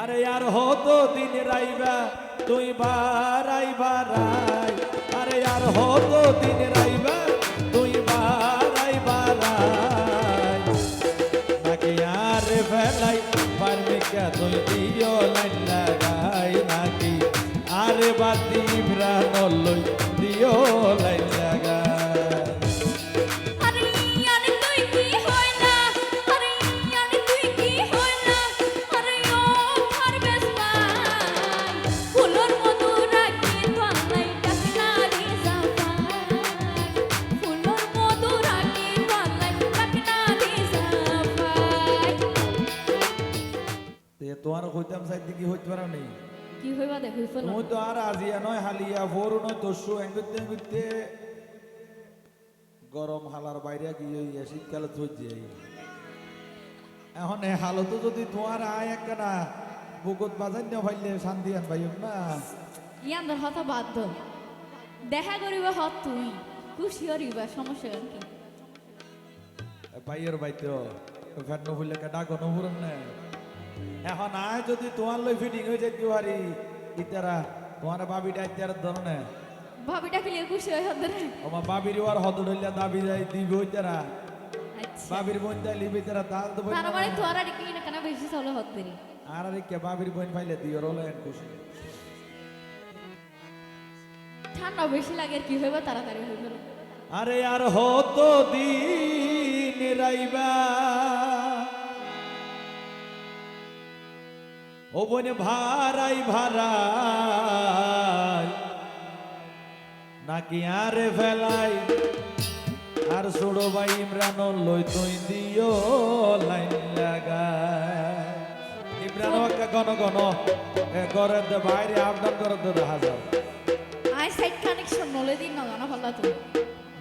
আরে আর হতো দিন রাইবা তুই বারাই বারাই, আরে আর হতো দিন রাইবা তুই বারাই বারাই, নাকি আর ফেলাই পারবি কে তুই দিও লাইন লাগাই, নাকি আরে বাতি প্রাণ লই দিও লাইন লাগাই। তোমার হইতাম চাইতে কি হইতে পারো নেই কি হইবা দেখ হইফল তুমি তো আর আজিয়া নয় হালিয়া ভোর নয় দস্যু এঙ্গুতে এঙ্গুতে গরম হালার বাইরে গিয়ে শীতকালে ধরছে এখন এই হালতো যদি তোমার আয় একখানা বুকুত বাজাই না ভাইলে শান্তি আন ভাই না ইয়ান্দার হতা বাধ্য দেখা করিবা হত তুই খুশি হরিবা সমস্যা কি ভাইয়ের বাইতে ফ্যাট নভুলে ডাকো নভুরন না এখন আয় যদি তোমার লই ফিটিং হয়ে যেতে পারি ইতারা তোমার বাবিটা ইতার ধরনে ভাবিটা কি খুশি হই হদ রে আমার বাবির ওর হদ হইলা দাবি যাই দিবি ইতারা আচ্ছা বাবির বোন তাই লিবি তারা দাল তো তার মানে তোরা কি না কেন বেশি চলে হদ রে আর আরে কে বাবির বোন পাইলে দিও রলেন খুশি ঠান্ডা বেশি লাগে কি হইবা তাড়াতাড়ি হইবে আরে আর হতো দিন রাইবা ও বনে ভারাই ভারাই, নাকি আরে ফেলাই আর ছোড়ো ভাই ইমরান লই তুই দিও লাইন লাগাই। ইমরান ঘন ঘন ঘরের বাইরে আপডাউন করে তো দেখা যায় আই সাইড কানেকশন নলে দিন না জানা ভালো তো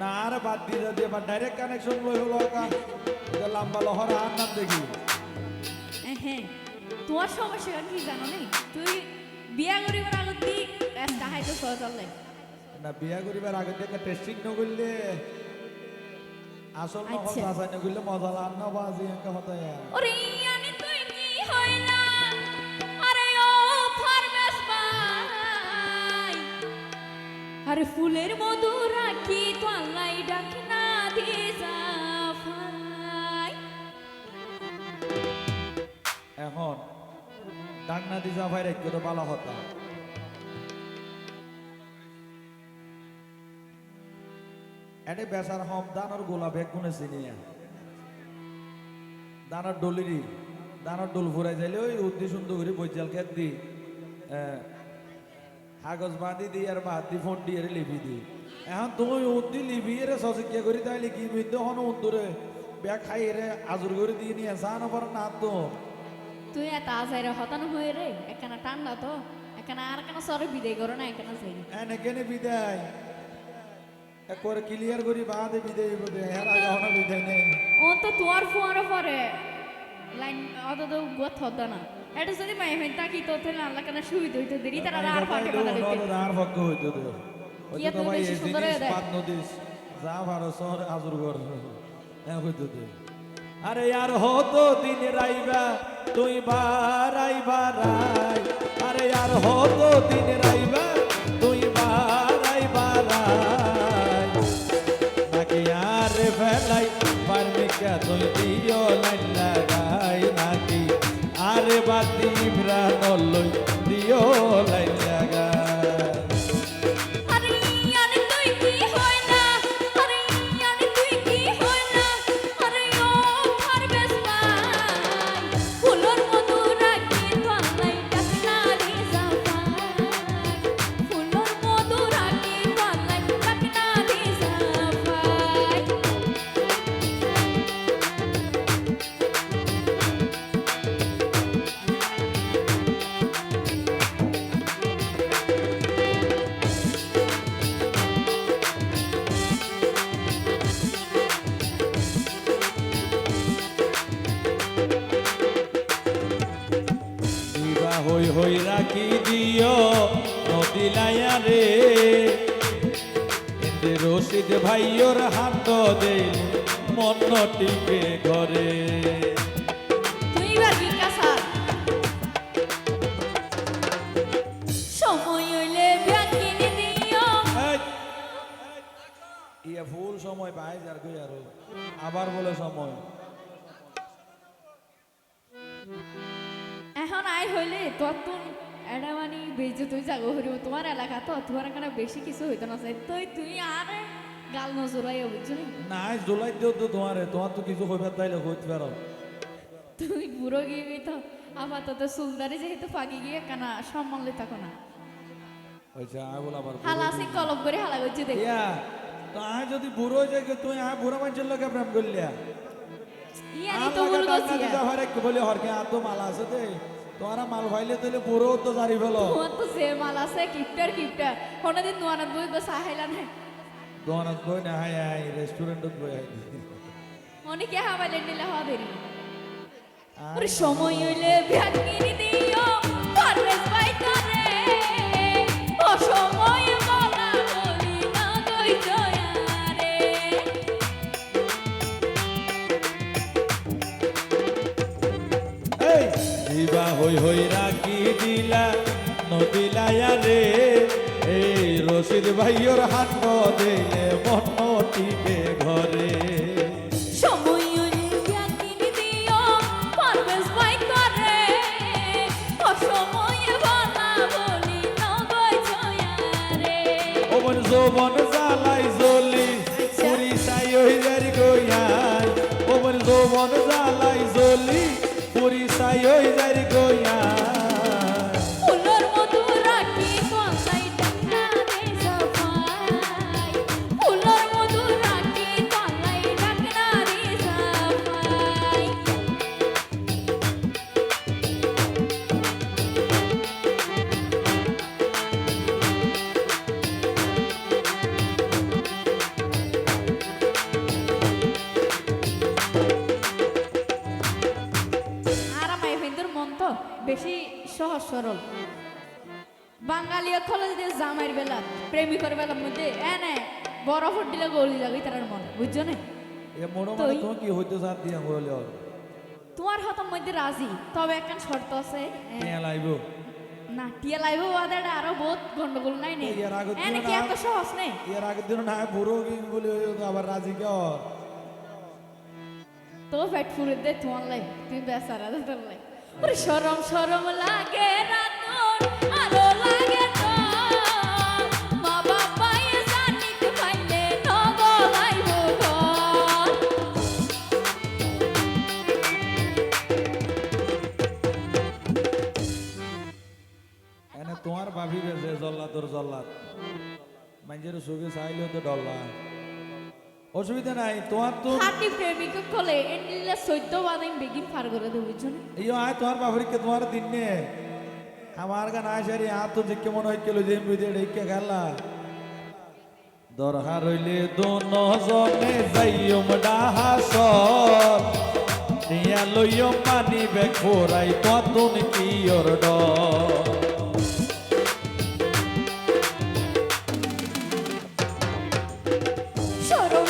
না আর বাদ দিয়ে দিয়ে বা ডাইরেক্ট কানেকশন লই হলো লম্বা লহর আর নাম দেখি হ্যাঁ তোমার সমস্যা কি জানো নেই তুই বিয়া করিবার আগত দি রাস্তা হাইতো সহজল নাই না বিয়া করিবার আগে থেকে টেস্টিং ন করলে আসল না কথা আছে না করলে মজা লাগ না বাজি একা হতা ওরে আমি তুই কি হইলা আরে ও ফারমেস ভাই আরে ফুলের মধু রাখি তো আল্লাহ ডাক না দিয়ে জাফাই এখন ডাকনা দি জাফাই রাখতে তো ভালো হতা এনে বেসার হম দানর গোলা বেগ গুনে চিনিয়া দানার ডলিরি দানার ডোল ফুরাই যাইলে ওই উদ্দি সুন্দর করে বৈজাল খেত দি কাগজ বাঁধি দি আর বাদ দি ফোন দিয়ে লিপি দি এখন তুমি উদ্দি লিপি রে সচিকিয়া করি তাইলে কি বিদ্য হন উদ্দরে ব্যাগ খাই রে আজুর করে দিয়ে নিয়ে আসা না পারে না তো তুই এত আজাইরে হতানো হয়ে রে একখানা ঠান্ডা তো একখানা আর কেন সরে বিদায় করো না একখানা যাই এনে কেনে বিদায় একবার ক্লিয়ার করি বাদে বিদায় বদে হেরা গাওনা বিদায় নেই ও তো তোর ফোয়ার পরে লাইন অত তো গোত হদ না এটা যদি মাই হেন তাকি তো তেল আল্লাহ কেন সুবিধা হইতো দেরি তারা আর পাকে বাধা দিতে আর ভাগ্য হইতো তো ওই তো ভাই এই জিনিস পাত নদিস যা ভারো শহরে আজুর ঘর হইতো তো আরে আর হতো দিন রাইবা তুই বারাই বারাই, আরে আর হতো দিন রাইবা তুই বারাই বারাই, নাকি আর ফেলাই পারবি কে তুই দিও লাইন লাগাই, নাকি আরে বাতি প্রাণ লই দিও লাইন লাগাই। হই হই রাখি দিও নদী লাইয়া রে এতে রশিদ ভাইয়োর হাত দে মন টিকে ঘরে তুই বার কি কাসার ফুল সময় পাই যার কই আর আবার বলে সময় এখন আয় হইলে তোর তো এটা মানে বেজে তুই যাগো হরিব তোমার এলাকা তো তোমার এখানে বেশি কিছু হইতো না চাই তুই আর গাল নজরাই বুঝছো না জুলাই দিও তো তোমার তো কিছু হইবার তাইলে হইতে পারো তুই বুড়ো গিয়ে তো আপাতত সুলদারি যেহেতু ফাঁকি গিয়ে কানা সম্মানলে থাকো না আচ্ছা আয় বল আবার হালা আছে কলম করে হালা করছে দেখ ইয়া তো আয় যদি বুড়ো হয়ে যায় তুই আয় বুড়ো মানুষের লোকে প্রেম করলিয়া ইয়ানি তো ভুল করছি বলে হরকে আর তো মাল আছে দে তোমারা মাল ভাইলে তাহলে বুড়ো তো জারি ফেলো তোমার তো সে মাল আছে কিপটার কোনদিন নোয়ানাত বই বসে হাইলা না দোকানত বই না হাই আই রেস্টুরেন্টত বই আই অনেকে হাওয়াইলে নিলে হবে ওরে সময় হইলে ভাগিনি দিও পারলেস বাই করে ও সময় বলা বলি না কই জয়ারে এই দিবা হই রাখি দিলা নদিলায়া রে এই রশিদ ভাইয়ের হাত দিলে মন টিকে ঘরে সময় হইলে ভাগিনি দিও পারলেস বাই করে ও সময় বলা বলি না কই জয়ারে ও মন জোবন জ্বালাই জলি পুরি সাই হই জারি গইয়াই ও মন জোবন জ্বালাই জলি পুরি সাই হই জারি গইয়াই ফুলের মধু রাখি কলাই ডাকনা দে সাফাই ফুলের মধু রাখি কলাই ডাকনা দে সাফাই আর আমার হিন্দুর মন তো বেশি সহজ সরল বাঙালি অক্ষল যদি জামাইর বেলা প্রেমিকর বেলার মধ্যে এনে বরফ দিলে গলি যাবে তার মন বুঝছো না এ মনো মানে তো কি হইতে সাথ দিয়া হইলে আর তোমার হাতের মধ্যে রাজি তবে একখান শর্ত আছে কে লাইবো না টিয়া লাইব ওদের আরো বহুত গন্ডগোল নাই নে এর আগে দিন এনে কি এত সহজ নেই এর আগের দিন না বুড়ো কি বলে আবার রাজি কে আর তো পেট ফুরে দে তোমার লাই তুমি বেচারা তোর লাই ওরে শরম লাগে রাতন আরো লাগে তো মা বাবা এ জানিতে পাইলে নগলাইব ঘর এনে তোমার ভাবি বেছে জল্লাদর জল্লাদ মানুষের সুখে চাইলেও তো ডল্লা অসুবিধা নাই তোমার তো হাতি প্রেমিক কলে এন্ডিলা 14 বাদাম বেগিন পার করে দেব বুঝছো না ইয়ো আয় তোমার বাবরিকে তোমার দিন নে আমার গান আসারি আ তো দেখে মনে হইছিল যে বুঝে রেখে গেলা দরহা রইলে দোন জনে যাইয়ম ডাহাসর নিয়া লইয়ম পানি বেগ ভরাই ততন কি ওর ডর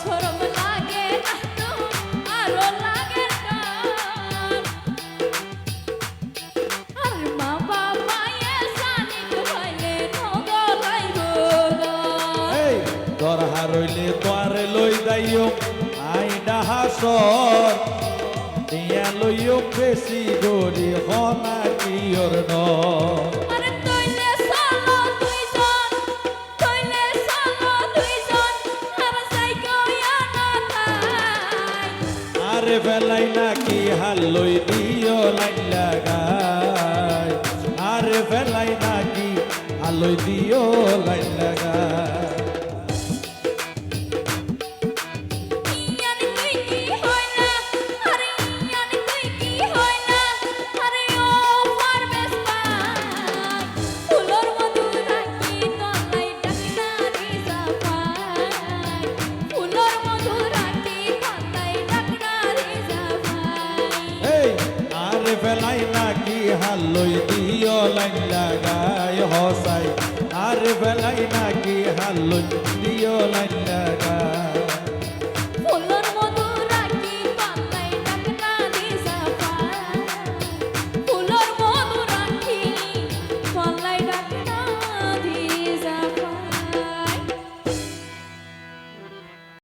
শরম লাগে রাতন আরো লাগে ডর আর মা বাবা এ জানিতে পাইলে নগলাইব ঘর এই দরহা রইলে তোয়ারে লই যাইও আই ডাহাসর নিয়া লইয়ম বেশি গরি হনা কি ওর ডর আরে তইলে চলো দুইজন আর সাইকোয়া না তাই আরে বেলাই নাকি হাল লই দিও লাইন লাগাই আরে বেলাই নাকি হাল লই দিও লাইন লাগাই ইয়ানি তুই কি হইলা আরে ইয়ানি তুই কি হইলা আরে ও পারবেশ পাই ফুলের মধু রাখি কলাই ডাকনা রে সাফাই ফুলের মধু রাখি কলাই ডাকনা রে সাফাই এই আরে বেলাই নাকি হাল লই দিও লাইন লাগাই হসাই আরে বেলাই নাকি হাল লই দিও লাইন লাগাই